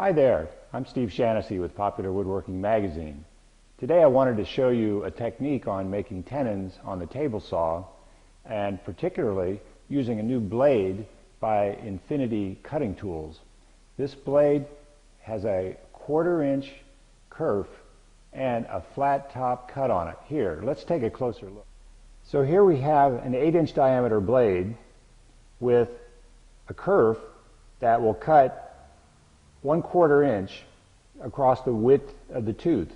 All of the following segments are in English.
Hi there, I'm Steve Shaughnessy with Popular Woodworking Magazine. Today I wanted to show you a technique on making tenons on the table saw, and particularly using a new blade by Infinity Cutting Tools. This blade has a 1/4 inch kerf and a flat top cut on it. Here, let's take a closer look. So here we have an 8-inch diameter blade with a kerf that will cut 1/4 inch across the width of the tooth.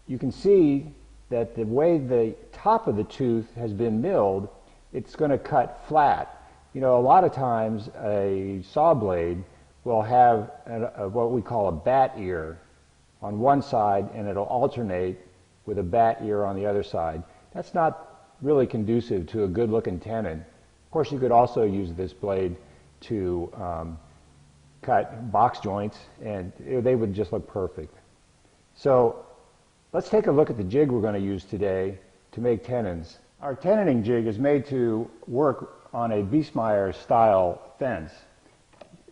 You can see that the way the top of the tooth has been milled, it's going to cut flat. You know, a lot of times a saw blade will have what we call a bat ear on one side, and it'll alternate with a bat ear on the other side. That's not really conducive to a good looking tenon. Of course, you could also use this blade to cut box joints, and they would just look perfect. So let's take a look at the jig we're going to use today to make tenons. Our tenoning jig is made to work on a Biesmeyer style fence.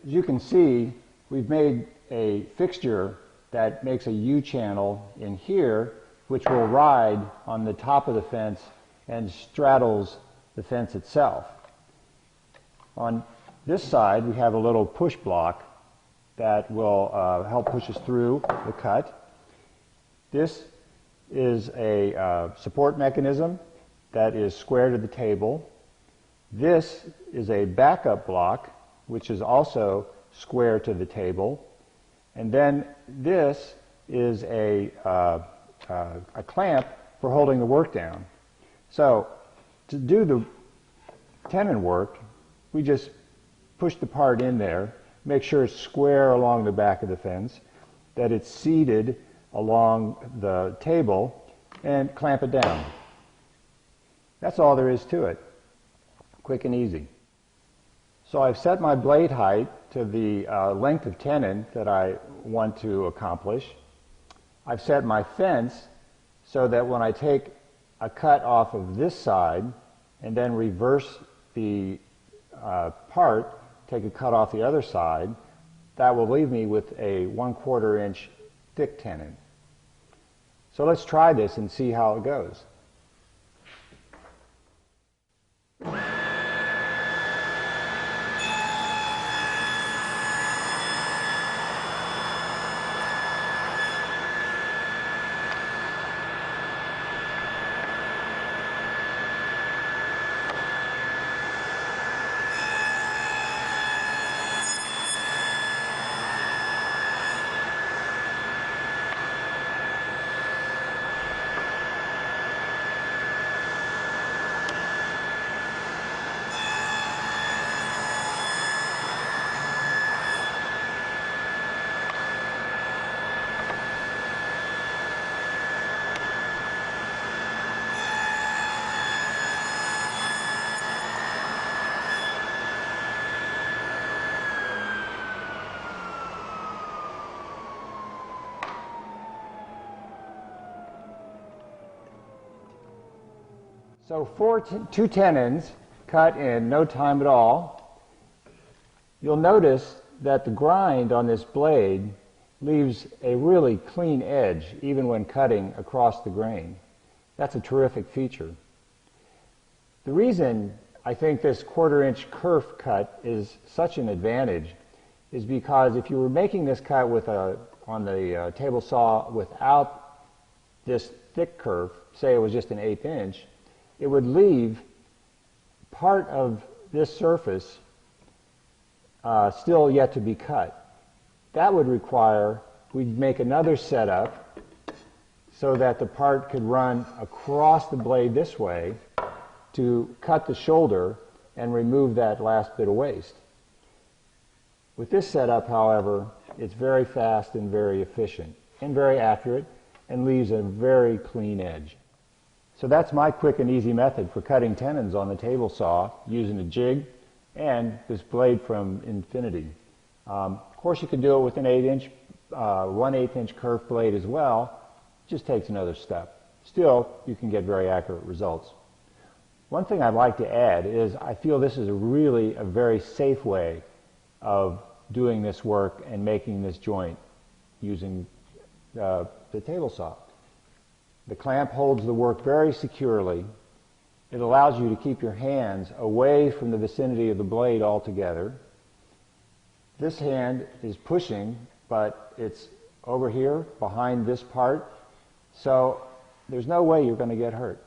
As you can see, we've made a fixture that makes a U-channel in here, which will ride on the top of the fence and straddles the fence itself. On this side, we have a little push block that will help push us through the cut. This is a support mechanism that is square to the table. This is a backup block, which is also square to the table. And then this is a clamp for holding the work down. So to do the tenon work, we just push the part in there, make sure it's square along the back of the fence, that it's seated along the table, and clamp it down. That's all there is to it. Quick and easy. So I've set my blade height to the length of tenon that I want to accomplish. I've set my fence so that when I take a cut off of this side and then reverse the part, take a cut off the other side, that will leave me with a 1/4 inch thick tenon. So let's try this and see how it goes. So for two tenons cut in no time at all, you'll notice that the grind on this blade leaves a really clean edge even when cutting across the grain. That's a terrific feature. The reason I think this 1/4 inch kerf cut is such an advantage is because if you were making this cut on the table saw without this thick kerf, say it was just an 1/8 inch, it would leave part of this surface still yet to be cut. That would require we'd make another setup so that the part could run across the blade this way to cut the shoulder and remove that last bit of waste. With this setup, however, it's very fast and very efficient and very accurate and leaves a very clean edge. So that's my quick and easy method for cutting tenons on the table saw using a jig and this blade from Infinity. Of course, you can do it with an 1/8 inch kerf blade as well. It just takes another step. Still, you can get very accurate results. One thing I'd like to add is I feel this is really a very safe way of doing this work and making this joint using the table saw. The clamp holds the work very securely. It allows you to keep your hands away from the vicinity of the blade altogether. This hand is pushing, but it's over here behind this part, so there's no way you're going to get hurt.